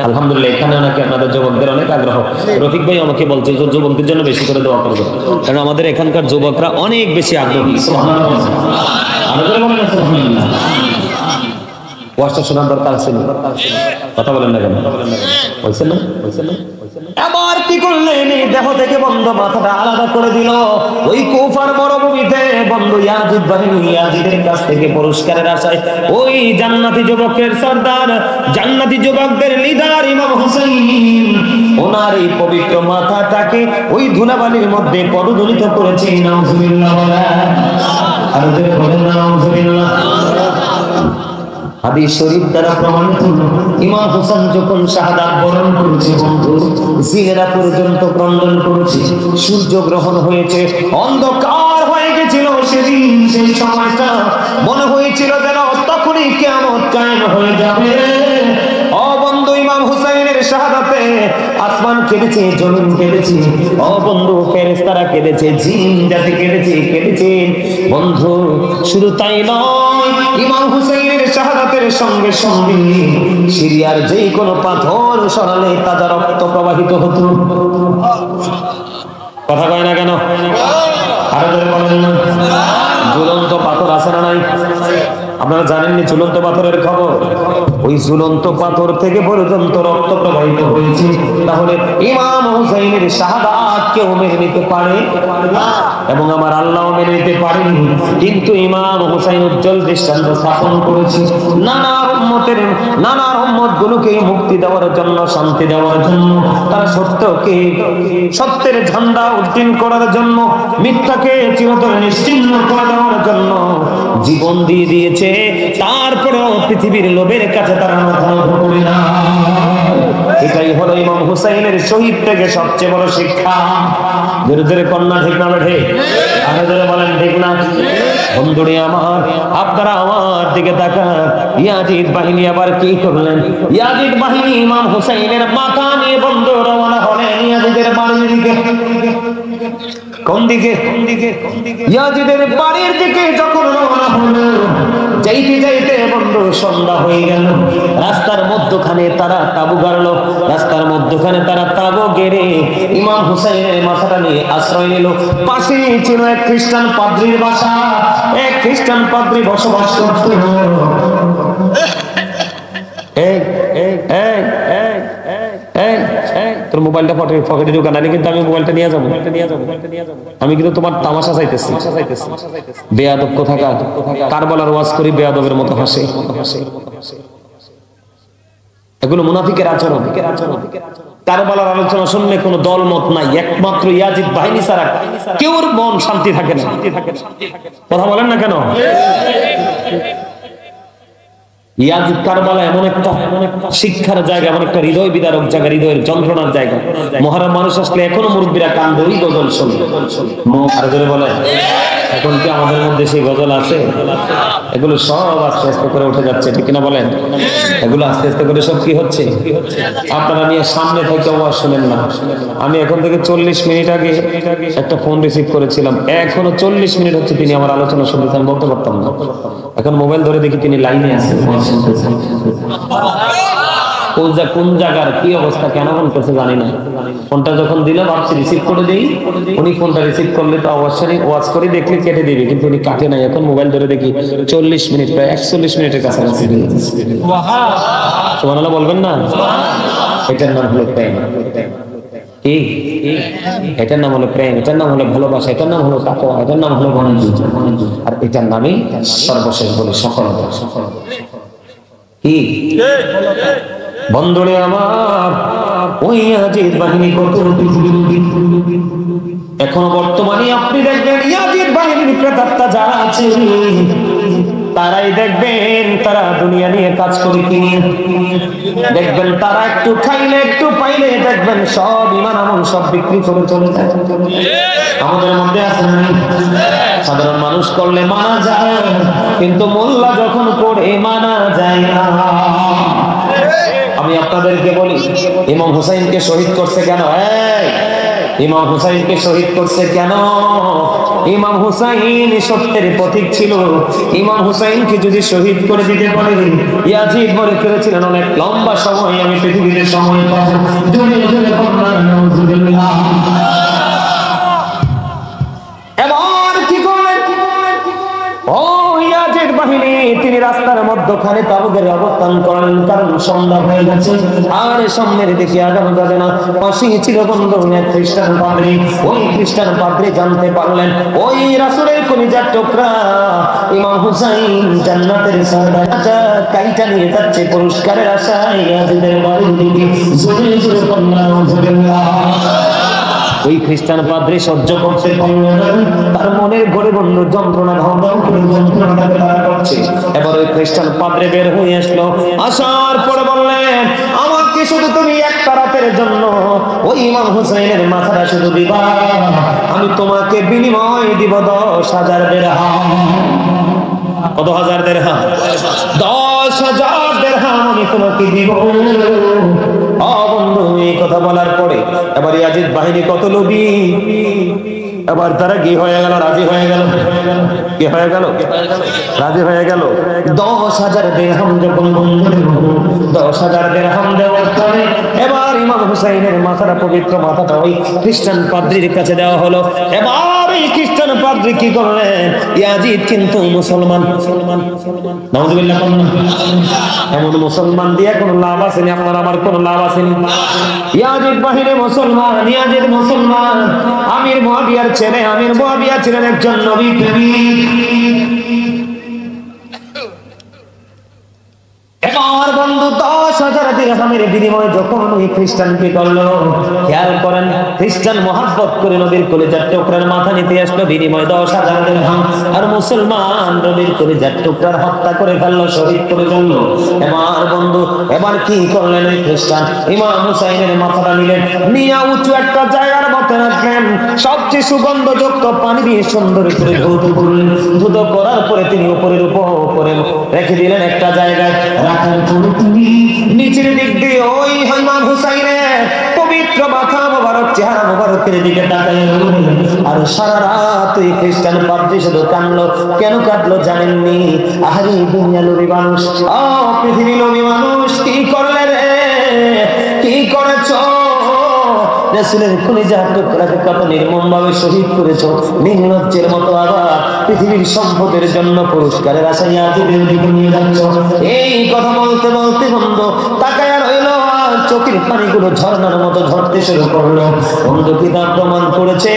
আলহামদুলিল্লাহ, এখানে নাকি আপনাদের যুবকদের অনেক আগ্রহ। রফিক ভাই আমাকে বলছে যে যুবকদের জন্য বেশি করে দোয়া করবে, কারণ আমাদের এখানকার যুবকরা অনেক বেশি আগ্রহী। ওয়াজটা শোনার দরকার আছে, কথা বলেন না কেন? বলছেন না? আবার কি করলেন, দেহ থেকে বন্ধ মাথাটা আলাদা করে দিল। ওই কুফার মরুভূমিতে বন্ধ ইয়াজিদ বাহিনী, ইয়াজিদের কাছ থেকে পুরস্কারের আশায় ওই জান্নাতি যুবকের সর্দার, জান্নাতি যুবকদের লিডার ইমাম হুসাইন, ওনার এই পবিত্র মাথাটাকে ওই ধুলাবালির মধ্যে পদদলিত করেছে। নাউজুবিল্লাহ বলেন, আর বলেন না নাউজুবিল্লাহ। হাদিস শরীফ দ্বারা প্রমাণিত, ইমাম হোসেন যখন শাহাদাত বরণ করেছে বন্ধু, জিনেরা পর্যন্ত ক্রন্দন করেছে। সূর্য গ্রহণ হয়েছে, অন্ধকার হয়ে গেছিল সেদিন। সেই সময়টা মনে হয়েছিল যেন তখনই কিয়ামত কায়েম হয়ে যাবে। ও বন্ধু, ইমাম হুসাইনের শাহাদাতে আসমান কেঁদেছে, জমিন কেঁদেছে। ও বন্ধু, ফেরেশতারা কেঁদেছে, জিন জাতি কেঁদেছে বন্ধু। শুধু তাই নয়, ইমাম হুসাইনের শাহাদাতের সঙ্গে সঙ্গে সিরিয়ার যে কোনো পাথর সরালে তাজা রক্ত প্রবাহিত হতো। কথা কয় না কেন? আরো জোরে বলেন না। ঝুলন্ত পাথর আছে না নাই? আপনারা জানেননি ঝুলন্ত পাথরের খবর? ওই ঝুলন্ত পাথর থেকে পর্যন্ত রক্ত প্রবাহিত হয়েছে। তাহলে ইমাম হুসাইনের শাহাদাত কেউ মেনে নিতে পারে এবং আমার আল্লাহ মেনে নিতে পারেনি। কিন্তু ইমাম হুসাইন উজ্জ্বল দৃষ্টান্ত স্থাপন করেছে। নানা উম্মত গুলোকে মুক্তি দেওয়ার জন্য, শান্তি দেওয়ার জন্য, তারা সত্যের ঝান্ডা উড্ডীন করার জন্য, মিথ্যাকে চিরতরে নিশ্চিহ্ন করে দেওয়ার জন্য জীবন দিয়ে দিয়েছে। তারপরেও পৃথিবীর লোভের কাছে তারা মাথা নত করে না। এটাই হলো ইমাম হুসাইনের শহীদ থেকে সবচেয়ে বড় শিক্ষা। ধীরে কন্যা ঠিক না বেঠে? আরো ধরে বলেন ঠিক না? বন্ধুরে আমার, আপনারা আমার দিকে তাকান। ইয়াজিদ বাহিনী আবার কি করলেন? ইয়াজিদ বাহিনী ইমাম হুসাইনের মাথা নিয়ে বন্ধু রওনা হলেন ইয়াজিদের বাড়ির দিকে। কোন দিকে? ইয়াজিদের বাড়ির দিকে যখন রওনা হলো, যাইতে যাইতে বন্ধু সন্ধ্যা হয়ে গেল। রাস্তার মধ্যখানে তারা তাবু গাড়লো, রাস্তার মধ্যখানে তারা তাবু গেড়ে ইমাম হুসাইনের মাথাটা নিয়ে আশ্রয় নিল। পাশে ছিল এক খ্রিস্টান পাদ্রীর বাসা, এক খ্রিস্টান পাদ্রী বসবাস করত। তোর মোবাইলটা পকেটে ঢুকা, নাহলে কিন্তু আমি মোবাইলটা নিয়ে যাবো। আমি কিন্তু তোমার তামাশা চাইতেছি। বেয়াদব কোথাকার, কারবালার ওয়াজ করি বেয়াদবের মতো হাসে। এগুলো মুনাফিকের আচরণ। কারবালার আলোচনা শুনলে কোনো দল মত নাই, একমাত্র ইয়াজিদ বাহিনী ছাড়া কেউর মন শান্তি থাকে না। কথা বলেন না কেন? ইয়াজিদ কারবালা এমন একটা শিক্ষার জায়গা, এমন একটা হৃদয় বিদারক জায়গা, হৃদয়ের যন্ত্রণার জায়গা। মহারাম মানুষ আসলে এখনো মুরব্বীরা কান ধরেই গজল শোনে। আর জোরে বলে, এখন কি আমাদের মধ্যে সেই গজল আছে? এগুলো সব আস্তে আস্তে করে উঠে যাচ্ছে, ঠিক কিনা বলেন? এগুলো আস্তে আস্তে করে সব কি হচ্ছে? আপনারা নিয়ে সামনে থেকে আওয়াজ শুনেন না। আমি এখন থেকে 40 মিনিট আগে একটা ফোন রিসিভ করেছিলাম, এখনো 40 মিনিট হচ্ছে তিনি আমার আলোচনা শুনতেছেন, বলতে পারতাম না। এখন মোবাইল ধরে দেখি তিনি লাইনে আছেন। কোন জায়গার কি অবস্থা, কেন ফোন করছে জানি না। ফোনটা যখন দিল ভাবছি রিসিভ করে দেই, উনি ফোনটা রিসিভ করলে তো অবশ্যই ওয়াজ করে দেখলে কেটে দিবে, কিন্তু উনি কাটে নাই। এখন মোবাইল ধরে দেখি 40 মিনিট, প্রায় 41 মিনিটের কাছাকাছি। সুবহানাল্লাহ বলবেন না? এটার নাম হলো প্রেম। কি? এটার নাম হলো প্রেম, এটার নাম হলো ভালোবাসা, এটার নাম হলো তাকওয়া, এটার নাম হলো বন্ধুত্ব, আর এটার নামই সর্বশেষ বলে সফলতা। কি বন্ধুরে আমার, ওই ইয়াজিদ বাহিনী কত এখনো বর্তমানে আপনি দেখবেন ইয়াজিদ বাহিনীর প্রেতাত্মা যারা আছে তারাই দেখবেন তারা দুনিয়া নিয়ে কাজ করে কিনে দেখবেন, তারা একটু খাইলে একটু পাইলে দেখবেন সব ঈমান আমল সব বিক্রি করে চলে যায়। আমাদের মধ্যে আছে না? সাধারণ মানুষ করলে মানা যায়, কিন্তু মোল্লা যখন করে মানা যায় না। আমি আপনাদেরকে বলি, ইমাম হুসাইনকে শহীদ করছে কেন? ইমাম হুসাইনকে শহীদ করছে কেন? ইমাম হুসাইন সত্যের প্রতীক ছিল। ইমাম হুসাইনকে যদি শহীদ করে দিতে পারে, ইয়াজিদ মনে করেছিলেন অনেক লম্বা সময় আমি পৃথিবীতে সময় পাবো। জোরে জোরে বলুন নাউজুবিল্লাহ। এবার কি করলেন? ও ইয়াজিদ বাহিনী তিনি রাস্তার মধ্যখানে তাবুদের অবস্থান করেন, কারণ সন্ধ্যা হয়ে গেছে আর সামনের দিকে আগানো যাবে না। পাশেই ছিল বন্ধু এক খ্রিস্টান পাদ্রী। ওই খ্রিস্টান পাদ্রী জানতে পারলেন ওই রাসূলের কলিজার টুকরা ইমাম হুসাইন জান্নাতের সাদাটা কাইটা নিয়ে যাচ্ছে পুরস্কারের আশায় ইয়াজিদের বাড়ির দিকে। জোরে জোরে বলুন নাউজুবিল্লাহ। ওই খ্রিস্টান পাদ্রী সহ্য করতে পারলো না, তার মনের ঘরে বন্ধু যন্ত্রণা ধাও ধাও করে যন্ত্রণাটাকে তারা করছে। এবার ওই খ্রিস্টান পাদ্রী বের হয়ে আসলো, আসার পরে বললেন আমাকে শুধু তুমি একটা রাতের জন্য ওই ইমাম হুসাইনের মাথাটা শুধু দিবা, আমি তোমাকে বিনিময় দিব 10,000 দিরহাম। কত হাজার দিরহাম? 10,000 দিরহাম আমি তোমাকে দিব। বন্ধু এই কথা বলার পরে এবার ইয়াজিদ বাহিনী কত লোভী, এবার তারা কি হয়ে গেল? রাজি হয়ে গেল। কি হয়ে গেল? রাজি হয়ে গেল। 10,000 দিরহাম যখন 10,000 দিরহাম দেওয়ার পরে এবার ইমাম হুসাইনের মাথাটা, পবিত্র মাথাটা ওই খ্রিস্টান পাদ্রীর কাছে দেওয়া হলো। এবার এই খ্রিস্টান পাদ্রী কি করলেন? ইয়াজিদ কিন্তু মুসলমান। নাউজুবিল্লাহ। এমন মুসলমান দিয়ে কোনো লাভ আসেনি, আপনার আমার কোনো লাভ আসেনি। ইয়াজিদ বাহিনী মুসলমান, ইয়াজিদ মুসলমান, আমির মুআবিয়ার ছেলে। আমির মুআবিয়া ছিলেন একজন নবী প্রেমিক। এবার বন্ধু 10,000 দিরহামের বিনিময়ে যখন ওই খ্রিস্টানকে করলো, খেয়াল করেন খ্রিস্টান মহব্বত করে নবীর কলিজার টুকরার মাথা নিতে আসলো, বিনিময় 10,000 দিরহাম। আর মুসলমান নবীর কলিজার টুকরার হত্যা করে ফেললো, শহীদ করে ফেললো। এবার বন্ধু এবার কি করলেন? ওই খ্রিস্টান ইমাম হুসাইনের মাথাটা নিলেন, নিয়ে উঁচু একটা জায়গার মধ্যে রাখলেন, সবচেয়ে সুগন্ধযুক্ত পানি দিয়ে সুন্দর করে ধৌত করলেন। ধৌত করার পরে তিনি উপরে রেখে দিলেন একটা জায়গায়। নিচের দিক দিয়ে ওই ইমাম হুসাইনের পবিত্র মাথা মোবারক চেহারা মোবারকের দিকে তাকায় আর সারা রাত ওই খ্রিস্টান পাদ্রী শুধু কাঁদলো। কেন কাঁদলো জানেননি? আরে দুনিয়া লোভী মানুষ, পৃথিবী লোভী মানুষ, কি করলে রে, কি করেছো? রাসূলের কলিজার টুকরাকে কত নির্মমভাবে শহীদ করেছো, নির্লজ্জের মতো আবার পৃথিবীর সম্পদের জন্য পুরস্কারের আশায় ইয়াজিদের দিকে নিয়ে যাচ্ছ। এই কথা বলতে বলতে বন্ধু তাকায়া রইল, আর চোখের পানিগুলো ঝর্ণার মতো ঝরতে শুরু করলো। বন্ধু কিতাব প্রমাণ করেছে,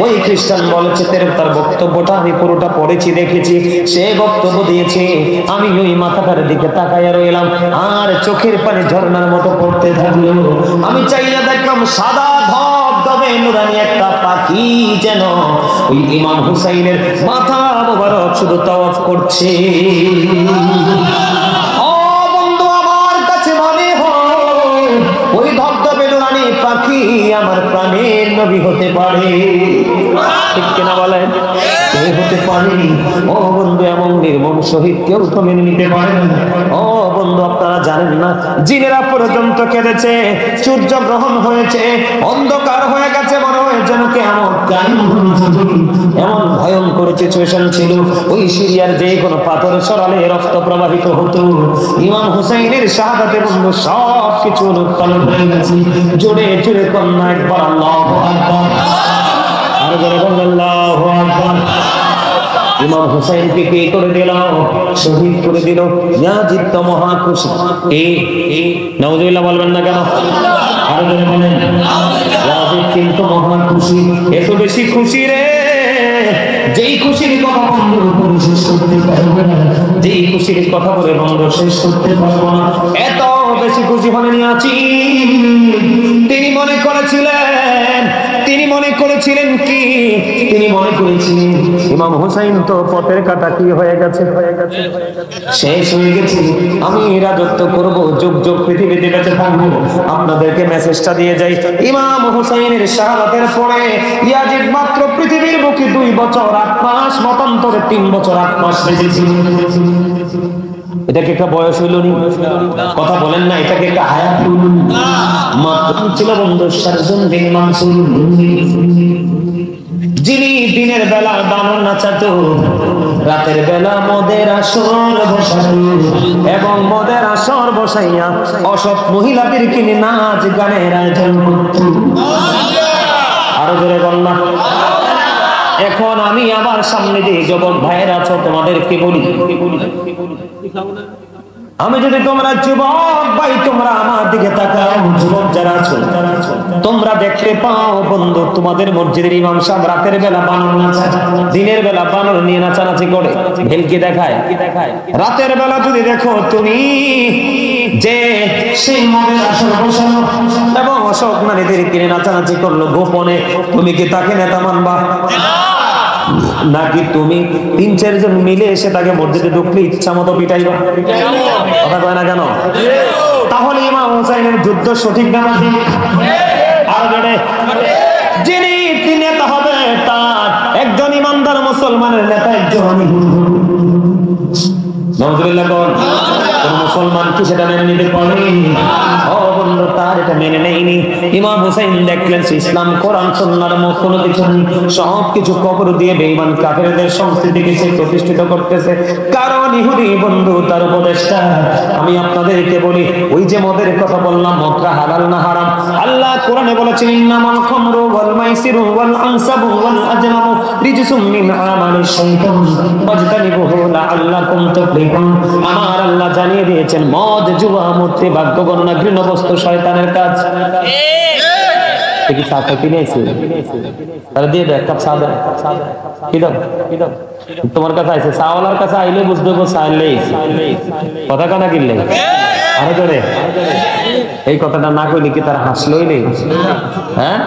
ওই খ্রিস্টান বলেছে তার বক্তব্যটা আমি পুরোটা পড়েছি, দেখেছি, সে বক্তব্য দিয়েছে, আমি ওই মাথাটার দিকে তাকায়া রইলাম আর চোখের পানি ঝর্ণার মতো পড়তে থাকলো। আমি চাইয়া দেখলাম সাদা ধবধবে নুরানি একটা পাখি যেন ওই ইমাম হুসাইনের মাথা মোবারক শুধু তাওয়াফ করছে। ও বন্ধু, আমার কাছে মনে হয় ওই ধবধবে নুরানি পাখি আমার প্রাণের নবী হতে পারে। ঠিক কিনা বলেন? কে হতে পারে? ও বন্ধু, এমন নির্মম শহীদ কেউ তো মেনে নিতে পারে না। ও বন্ধু, আপনারা জানেন না, জিনেরা পর্যন্ত কেঁদেছে, সূর্য গ্রহণ হয়েছে, অন্ধকার হয়ে গেছে, মনে হয় যেন কেমন এমন ভয়ঙ্কর সিচুয়েশন ছিল। ওই সিরিয়ার যে কোনো পাথর সরালে রক্ত প্রবাহিত হতো। ইমাম হুসাইনের শাহাদাতে বন্ধু সব কিছু উৎপাদন হয়ে গেছে। জোরে জোরে কন্যা একবার আল্লাহু আকবার, আর জোরে বলেন আল্লাহু আকবার। ইমাম হুসাইনকে কে করে দিল? শহীদ করে দিল। ইয়াজিদ তো মহা খুশি। এই নাউজুবিল্লাহ বলবেন না কেন? আর জোরে বলেন। ইয়াজিদ কিন্তু মহা খুশি, এত বেশি খুশি রে, যেই খুশির কথা বন্ধু শেষ করতে পারবো না, যেই খুশির কথা বলে বন্ধু শেষ করতে পারবো না, এত বেশি খুশি হলেন ইয়াজিদ। তিনি মনে করেছিলেন কি? তিনি মনে করেছিলেন ইমাম হুসাইন তো পথের কাটা কি হয়ে গেছে, শেষ হয়ে গেছে, আমি রাজত্ব করব, যুগ যুগ পৃথিবীতে বেঁচে থাকবো। আপনাদেরকে মেসেজটা দিয়ে যাই, ইমাম হুসাইনের শাহাদাতের পরে ইয়াজিদ মাত্র পৃথিবীর বুকে 2 বছর 8 মাস, মতান্তরে 3 বছর 8 মাস বেঁচেছিল। এটাকে একটা বয়স হইল নি? কথা বলেন না, এটাকে একটা হায়াত হইল না? মাত্র ছিল বন্ধু শারজুন বিন মানসুর, যিনি দিনের বেলা বানর নাচাতো, রাতের বেলা মদের আসর বসাতো এবং মদের আসর বসাইয়া অসৎ মহিলাদের কিনে নাচ গানের আয়োজন করত। আরো জোরে বলনা। এখন আমি আমার সামনে যে যুবক ভাইয়েরা আছো, তোমাদেরকে বলি, আমি যদি তোমরা যুবক ভাই তোমরা আমার দিকে তাকাও, যুবক যারা আছো তোমরা দেখতে পাও বন্ধু তোমাদের মসজিদের ইমাম সাহেব রাতের বেলা বানর নাচায়, দিনের বেলা বানর নিয়ে নাচানাচি করে, ভেলকি দেখায়। রাতের বেলা যদি দেখো তুমি যে সেই মদের আসর বসানো এবং অসৎ নারীদের কিনে নাচানাচি করলো গোপনে, তুমি কি তাকে নেতা মানবা? নাকি তুমি 3-4 জন মিলে এসে তাকে মসজিদে ঢুকলে ইচ্ছা মতো পিটাইবা? কথা কয় না কেন? তাহলে ইমাম হুসাইনের যুদ্ধ সঠিক না? আর জোরে, যিনি নেতা হবে তার একজন ইমানদার মুসলমানের নেতা একজন। নাউজুবিল্লাহ বল। কোন মুসলমান কি সেটা মেনে নিতে পারে? ও বন্ধু, তার এটা মেনে নেয়নি। ইমাম হুসাইন দেখলেন ইসলাম কোরআন সুন্নাহর মত কোনো কিছু নেই, সব কিছু কবর দিয়ে বেঈমান কাফেরদের সংস্কৃতিকে সে প্রতিষ্ঠিত করতেছে। কারণ ইহুদি বন্ধু তার উপদেষ্টা। আমি আপনাদেরকে বলি, ওই যে মদের কথা বললাম, মদটা হালাল না হারাম? আল্লাহ কোরআনে বলেছেন ইন্নামাল খামরু ওয়াল মাইসিরু ওয়াল আনসাবু ওয়াল আজলামু রিজসুম মিন আমালিশ শাইতান ফাজতানিবুহু লাআল্লাকুম তুফলিহুন। আমার আল্লাহ জানিয়ে দিয়েছেন মদ, জুয়া, মূত্রে, ভাগ্যগণনা, ঘৃণ্য বস্তু শয়তানের কাজ। কি চা খাইতে নিয়েছে? তারা দিয়ে দেয় কাপ চা দেয়। কি দাও? তোমার কাছে আইছে, চাওয়ালার কাছে আইলে বুঝতে পারবো চাইলেই কথা কানা কিনলে। আরে ধরে এই কথাটা না কইলে কি তারা হাসলোই নেই? হ্যাঁ,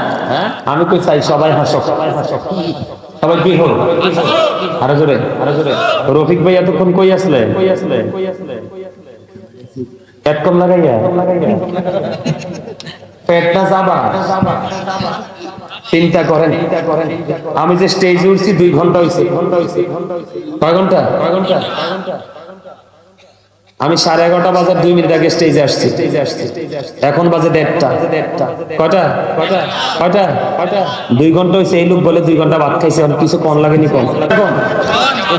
আমি কই চাই সবাই হাসো, সবাই কি হোক। আরো জোরে, রফিক ভাই এতক্ষণ কই আসলে? পেট কম লাগাইয়া পেটটা যাবা। চিন্তা করেন, আমি যে স্টেজে উঠছি 2 ঘন্টা হয়েছে। কয় ঘন্টা? আমি 11:30 বাজার 2 মিনিট আগে স্টেজে আসছি, এখন বাজে 1:30। কয়টা 2 ঘন্টা হয়েছে। এই লোক বলে 2 ঘন্টা ভাত খাইছে, কিছু কম লাগেনি? কম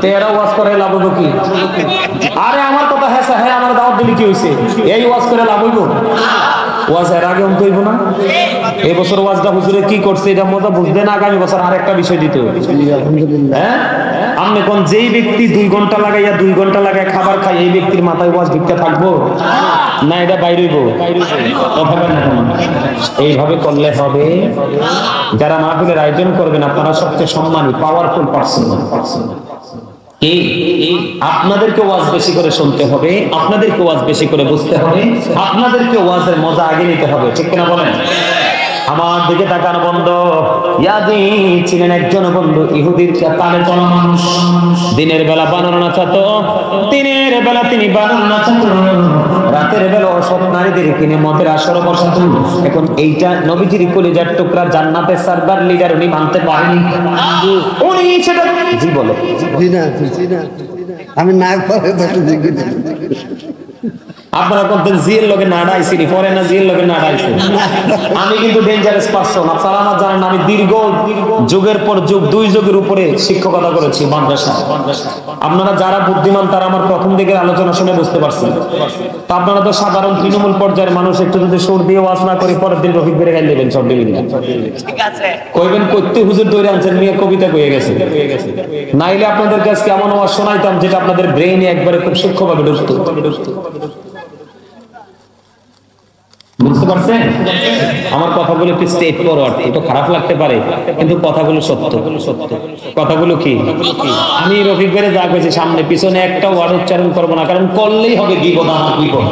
তেরা ওয়াজ করে লাভ হইব কি? আরে আমার কথা হ্যাঁ আমার দাওয়াত দিলে কি হয়েছে? এই ওয়াজ করে লাভ হইব? ওয়াজ এর আগে অন্ত হইব না? এই বছর ওয়াজটা হুজুরে কি করছে এটা মজা বুঝবে না, আগামী বছর আরেকটা বিষয় দিতে হবে। হ্যাঁ, আপনি কোন যেই ব্যক্তি 2 ঘন্টা লাগাইয়া 2 ঘন্টা লাগায় খাবার খায়, এই ব্যক্তির মাথায় ওয়াজ ভিক্ষা থাকবো না? এটা বাইরে হইব? এইভাবে করলে হবে। যারা মাহফিলের আয়োজন করবেন আপনারা সবচেয়ে সম্মানী পাওয়ারফুল পারসন। আপনাদেরকে ওয়াজ বেশি করে শুনতে হবে, আপনাদেরকে ওয়াজ বেশি করে বুঝতে হবে, আপনাদেরকে ওয়াজের মজা আগে নিতে হবে, ঠিক কিনা বলেন? আমার দিকে তাকানো বন্ধ। ইয়াজিদ ছিলেন একজন বন্ধু ইহুদির তালে চলা মানুষ। দিনের বেলা বানর নাচাতো, দিনের বেলা তিনি বানর নাচাতো, রাতের বেলা অসৎ নারীদের কিনে মদের আসর বসাতো। এখন এইটা নবীজির কলিজার টুকরা জান্নাতের সার্ভার লিডার উনি মানতে পারেনি। উনি সেটা জি বলে আমি না করে আপনারা কোনদিন জিএল লগে না আইছি নি? পরে না জিএল লগে না আইছি? আমি কিন্তু ডেঞ্জারাস পারসন, আপনারা আমার জানেন। আমি দীর্ঘ যুগের পর যুগ 2 যুগের উপরে শিক্ষকতা করেছি মাদ্রাসা। আপনারা যারা বুদ্ধিমান তারা আমার প্রথম দিকের আলোচনা শুনে বুঝতে পারছেন। তা আপনারা তো সাধারণ তৃণমূল পর্যায়ের মানুষ, একটু যদি সুর দিয়ে ওয়াজ না করি পরের দিন রফিক বেড়ে গাইল দেবেন সব দিন। ঠিক আছে কইবেন কইতে হুজুর দৌড়ে আনছেন নিয়ে কবিতা কয়ে গেছে। নাইলে আপনাদের কাছে কেমন ওয়াজ শোনাইতাম যেটা আপনাদের ব্রেইনে একবারে খুব সূক্ষ্মভাবে ঢুকতো। বুঝতে পারছেন? আমার কথাগুলো একটু স্টেট ফরওয়ার্ড, এটা খারাপ লাগতে পারে কিন্তু কথাগুলো সত্য। কথাগুলো কি? আমি রফিক ভাইরে যা কইছি সামনে পিছনে একটা ওয়ার্ড উচ্চারণ করব না, কারণ করলেই হবে বিপদ। আমার বিপদ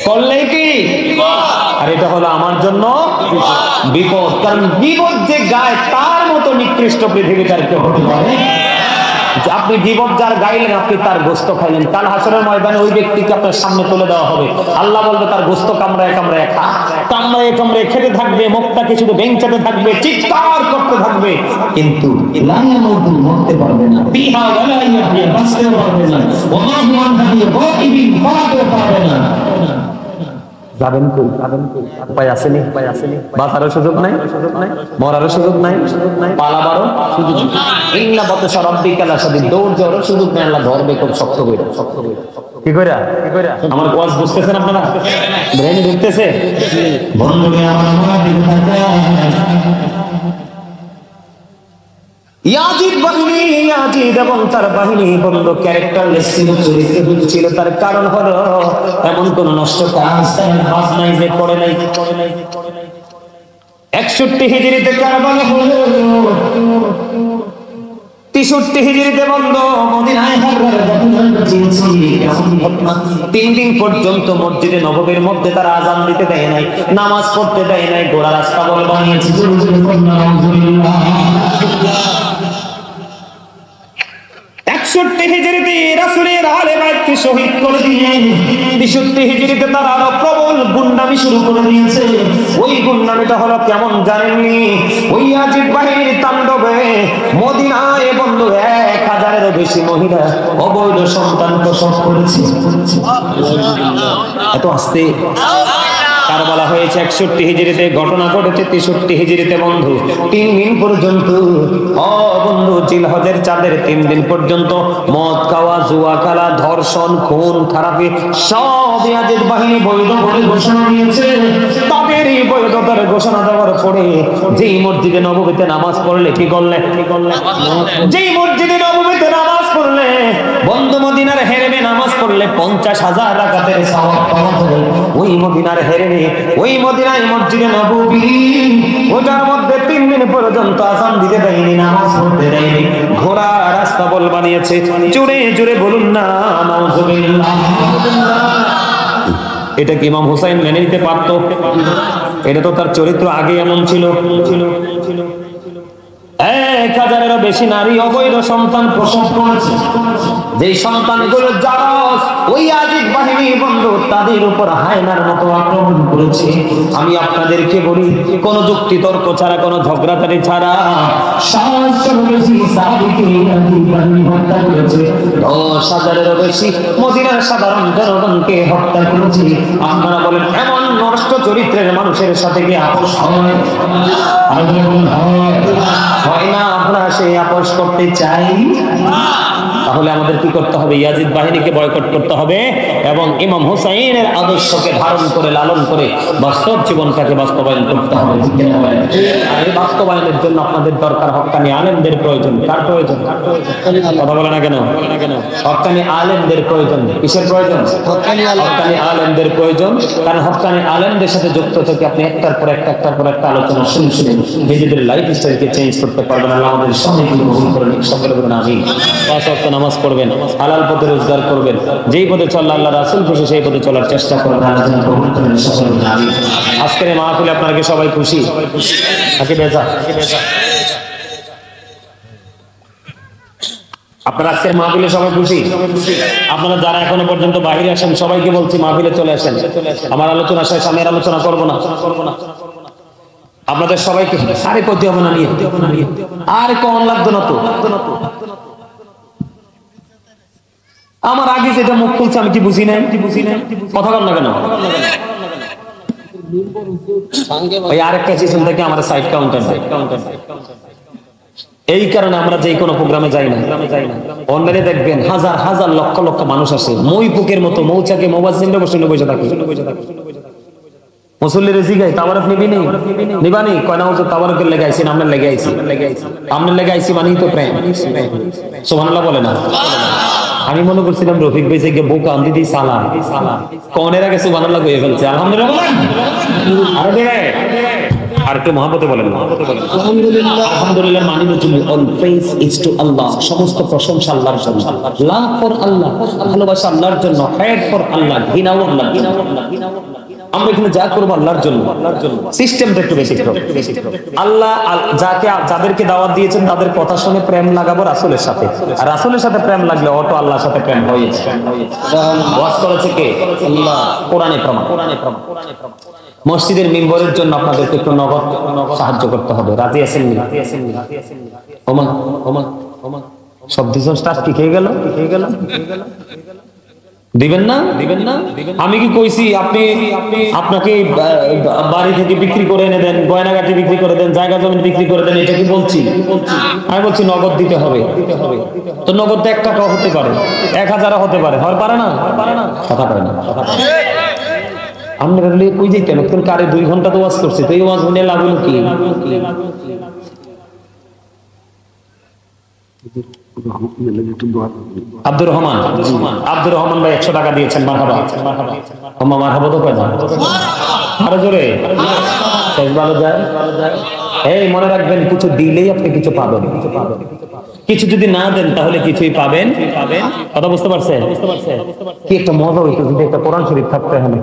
করলেই কি? আর এটা হলো আমার জন্য বিপদ, কারণ বিপদ যে গায় তার মতো নিকৃষ্ট পৃথিবীতে আর কেউ হতে পারে। আপনি গীবত যার গাইলেন আপনি তার গোস্ত খাইলেন, কাল হাসরের ময়দানে ওই ব্যক্তিকে আপনার সামনে তুলে দেওয়া হবে। আল্লাহ বলবে তার গোস্ত কামড়ায় কামড়ায় কামড়ায় খেতে থাকবে, মুখটাকে শুধু বেঞ্চাতে থাকবে, চিৎকার করতে থাকবে, কিন্তু মরতে পারবে না, বিহা ওয়ালা ইয়াহইয়া বাঁচতে পারবে না, ওয়াল্লাহু আনহু গায়বিন পাওয়াতে পারবে না। যাবেন কই? উপায় আসেনি, বাঁচারও সুযোগ নাই, মরারও সুযোগ নাই, পালাবারও সুযোগ নাই। ইন্না বাতাসা রাব্বিকা লাশাদীদ, দৌড় যাওয়ারও সুযোগ নাই। আল্লাহ ধরবে খুব শক্ত কইরা। কি কইরা? আমার ওয়াজ বুঝতেছেন আপনারা? ব্রেন ঢুকতেছে? বন্ধুরে আমার দিকে তাকান। ইয়াজিদ এবং তার বাহিনী বন্ধ ক্যারেক্টারলেস ছিল। তার কারণ হলো এমন কোন নষ্ট কাজ নাই যে করে নাই। 61 হিজরিতে কারবালা হলো, 63 হিজরিতে বন্ধ মদিনায় হারার ঘটনা। 3 দিন পর্যন্ত মসজিদে নববীর মধ্যে তারা আযান দিতে দেয় নাই, নামাজ পড়তে দেয় নাই, গোড়া রাস্তা বল বানিয়েছে। 61 হিজরিতে রাসূলের আলে বাইতকে শহীদ করে দিয়ে 63 হিজরিতে তারা আরো প্রবল গুন্ডামি শুরু করে দিয়েছে। ওই গুন্ডামিটা হলো কেমন জানেননি? ওই ইয়াজিদ বাহিনীর তাণ্ডবে মদিনায় বন্ধু 1000-এরও বেশি মহিলা অবৈধ সন্তান প্রসব করেছে। এত আস্তে কারবালা হয়েছে 61 হিজরিতে, ঘটনা ঘটেছে 63 হিজরিতে বন্ধু। 3 দিন পর্যন্ত বন্ধু জিলহজের চাঁদের 3 দিন পর্যন্ত মদ খাওয়া, জুয়া খেলা, ধর্ষণ, খুন খারাপি সব ইয়াজিদ বাহিনী বৈধ বলে ঘোষণা দিয়েছে। তাদের এই বৈধতার ঘোষণা দেওয়ার পরে যেই মসজিদে নববীতে নামাজ পড়লে কি করলে? যেই মসজিদে নববীতে নামাজ পড়লে বন্ধু মদিনার হেরেমে নামাজ পড়লে 50,000 রাকাতের সওয়াব পাওয়া যাবে। ওই মদিনার হেরেমে, ওই মদিনায় মসজিদে নববী, ওটার মধ্যে 3 দিন পর্যন্ত আযান দিতে দেয়নি, নামাজ পড়তে দেয়নি, ঘোড়া রাস্তা বল বানিয়েছে। জোরে জোরে বলুন না নাউজুবিল্লাহ। এটা কি ইমাম হুসাইন মেনে নিতে পারতো? এটা তো তার চরিত্র আগে এমন ছিল। 1000-এরও বেশি নারী অবৈধ সন্তান প্রসব করেছে। যেই সন্তানগুলো যারা ওই ইয়াজিদ বাহিনী বন্ধু তাদের উপর হায়নার মতো আক্রমণ করেছে, আমি আপনাদেরকে বলি কোন যুক্তি তর্ক ছাড়া, কোন ঝগড়াঝাটি ছাড়া 700-এরও বেশি সাহাবীকে ইয়াজিদ বাহিনী হত্যা করেছে। 10,000-এরও বেশি মদিনার সাধারণ জনগণকে হত্যা করেছে। আপনারা বলেন এমন নষ্ট চরিত্রের মানুষের সাথে কি আপোষ হয়? হয় না। আমরা সেই আপোষ করতে চাই। তাহলে আমাদের কি করতে হবে? ইয়াজিদ বাহিনীকে বয়কট করতে হবে এবং ইমাম হুসাইনের আদর্শকে ধারণ করে লালন করে বাস্তব জীবনটাকে বাস্তবায়ন করতে হবে। আর এই বাস্তবায়নের জন্য আপনাদের দরকার হক্কানি আলেমদের প্রয়োজন। কার প্রয়োজন? কথা বলে না কেন? হক্কানি আলেমদের প্রয়োজন। কিসের প্রয়োজন? হক্কানি আলেমদের প্রয়োজন। কারণ হক্কানি আলেমদের সাথে যুক্ত থেকে আপনি একটার পর একটা আলোচনা শুনে নিজেদের লাইফ স্টাইলকে চেঞ্জ করতে পারবেন। আল্লাহ আমাদের সবাইকে কবুল করে নিন। সকলে বলুন আমিন। 5 ওয়াক্ত নামাজ পড়বেন, হালাল পথে রোজগার করবেন, যেই পথে চললে আল্লাহ রাসূল খুশি সেই পথে চলার চেষ্টা করবেন। আল্লাহ যেন কবুল করে নিন। সকলে বলুন আমিন। আজকের এই মাহফিলে আপনারা কি সবাই খুশি নাকি বেজার? আপনারা আজকের মাহফিলে সবাই খুশি? আপনারা যারা এখনো পর্যন্ত বাইরে আসেন সবাইকে বলছি মাহফিলে চলে আসেন। আমার আলোচনা শেষ, আমি আলোচনা করবো না। আপনাদের সবাইকে আরে করতে হবে না, নিয়ে আরে কম লাগতো না তো। আমার আগে যেটা মুখ খুলছে আমি কি বুঝি নাই? কথা বল না কেন? ওই আরেকটা সিজন থেকে আমার সাইড কাউন্টার এই কারণে আমরা যে কোনো প্রোগ্রামে যাই না। অনলাইনে দেখবেন হাজার হাজার লক্ষ লক্ষ মানুষ আসে, মই পোকের মতো মৌচাকে মোবাজিনে বসে থাকে। মুসল্লির জিগাই তাওয়ারফ নিবানি কয় না হুজুর তাওয়ারফের লেগে আইছি, আমরা লেগে আইছি, আমরা লেগে আইছি মানেই তো প্রেম। সুবহানাল্লাহ বলে না? আমি মনে করছিলাম রফিক ভাই থেকে বউ কান্দি দিই সালা কনের আগে সুবহানাল্লাহ কইয়ে ফেলছে। আলহামদুলিল্লাহ বলেন আরে দে আর একটু মহব্বতে বলেন আলহামদুলিল্লাহ। আলহামদুলিল্লাহ মানি নতুন অল প্রেজ ইজ টু আল্লাহ। সমস্ত প্রশংসা আল্লাহর জন্য। লাভ ফর আল্লাহ, ভালোবাসা আল্লাহর জন্য। হেড ফর আল্লাহ, ঘৃণাও আল্লাহ। আমরা এখানে যা করবো আল্লাহর জন্য। সিস্টেমটা একটু বেশি আল্লাহ যাদেরকে দাওয়াত দিয়েছেন তাদের কথা শুনে প্রেম লাগাবো রাসূলের সাথে, আর রাসূলের সাথে প্রেম লাগলে অটো আল্লাহর সাথে প্রেম হয়েছে। ওয়াজ করেছে কে? আল্লাহ। কোরআনে প্রমাণ। মসজিদের মিম্বরের জন্য আপনাদেরকে একটু নগদ সাহায্য করতে হবে। রাজি আছেন? ওমা ওমা ওমা শব্দ স্টার্ট কি খেয়ে গেল? দিবেন না? আমি কি কইছি আপনি আপনাকে বাড়ি থেকে বিক্রি করে এনে দেন, গয়নাগাটি বিক্রি করে দেন, জায়গা জমি বিক্রি করে দেন? এটা কি বলছি? আমি বলছি নগদ দিতে হবে। তো নগদ 1 টাকাও হতে পারে, 1000ও হতে পারে। হয় পারে না? কথা পারে না। আমরা কই যাইতেন কারে 2 ঘন্টা তো ওয়াজ করছি, তো এই ওয়াজ শুনে লাভ হলো কি? আব্দুর রহমান ভাই 100 টাকা দিয়েছেন। মারহাবা। মারহাবা তো কয় আরো জোরে ভালো যায়। এই মনে রাখবেন কিছু দিলেই আপনি কিছু পাবেন, কিছু যদি না দেন তাহলে কিছুই পাবেন। কথা বুঝতে পারছেন? কি একটা মজা হইতো যদি একটা কোরআন শরীফ থাকতে হবে।